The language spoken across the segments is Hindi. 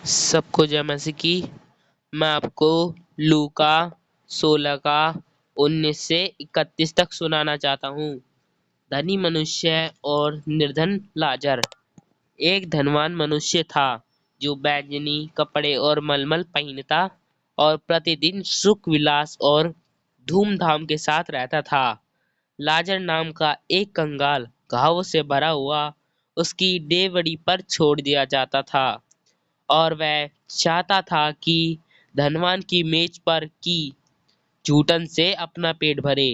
सबको जय मसीह की। मैं आपको लूका 16 का 19 से 31 तक सुनाना चाहता हूँ। धनी मनुष्य और निर्धन लाजर। एक धनवान मनुष्य था जो बैंगनी कपड़े और मलमल पहनता और प्रतिदिन सुख विलास और धूमधाम के साथ रहता था। लाजर नाम का एक कंगाल घावों से भरा हुआ उसकी डेवढ़ी पर छोड़ दिया जाता था और वह चाहता था कि धनवान की मेज पर की जूठन से अपना पेट भरे।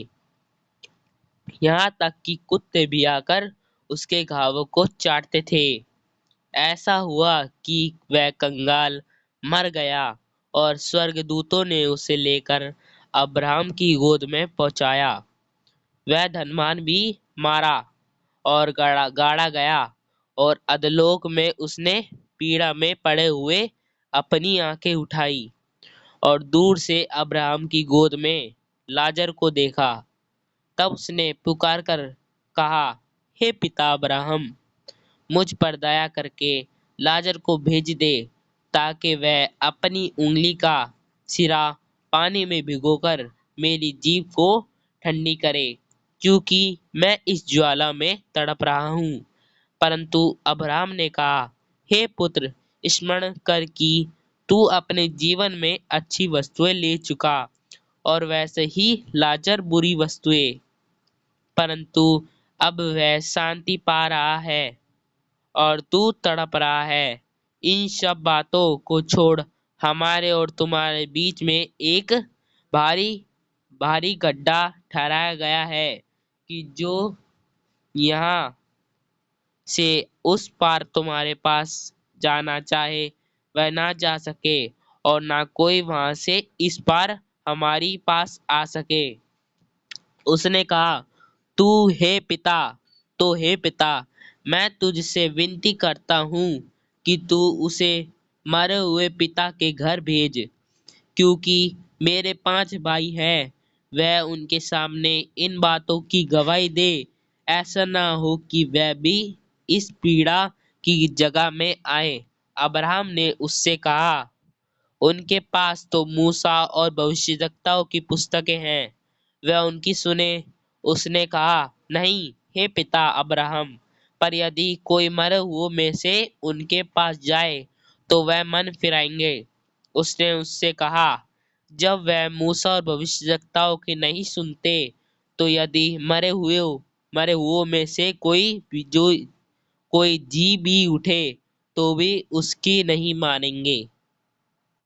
यहाँ तक कि कुत्ते भी आकर उसके घावों को चाटते थे। ऐसा हुआ कि वह कंगाल मर गया और स्वर्गदूतों ने उसे लेकर अब्राहम की गोद में पहुंचाया। वह धनवान भी मारा और गाड़ा गया और अधोलोक में उसने पीड़ा में पड़े हुए अपनी आंखें उठाई और दूर से अब्राहम की गोद में लाजर को देखा। तब उसने पुकार कर कहा, हे पिता अब्राहम, मुझ पर दया करके लाजर को भेज दे ताकि वह अपनी उंगली का सिरा पानी में भिगोकर मेरी जीभ को ठंडी करे, क्योंकि मैं इस ज्वाला में तड़प रहा हूँ। परंतु अब्राहम ने कहा, हे पुत्र, स्मरण कर कि तू अपने जीवन में अच्छी वस्तुएं ले चुका और वैसे ही लाजर बुरी वस्तुएं, परंतु अब वह शांति पा रहा है और तू तड़प रहा है। इन सब बातों को छोड़ हमारे और तुम्हारे बीच में एक भारी भारी गड्ढा ठहराया गया है कि जो यहाँ से उस पार तुम्हारे पास जाना चाहे वह ना जा सके और ना कोई वहां से इस पार हमारी पास आ सके। उसने कहा, तू हे पिता तो हे पिता, मैं तुझसे विनती करता हूँ कि तू उसे मरे हुए पिता के घर भेज, क्योंकि मेरे 5 भाई हैं। वह उनके सामने इन बातों की गवाही दे, ऐसा ना हो कि वह भी इस पीड़ा की जगह में आए। अब्राहम ने उससे कहा, उनके पास तो मूसा और भविष्यद्वक्ताओं की पुस्तकें हैं, वह उनकी सुने। उसने कहा, नहीं हे पिता अब्राहम, पर यदि कोई मरे हुओं में से उनके पास जाए तो वह मन फिराएंगे। उसने उससे कहा, जब वह मूसा और भविष्यद्वक्ताओं की नहीं सुनते, तो यदि मरे हुओं में से कोई जी भी उठे तो भी उसकी नहीं मानेंगे।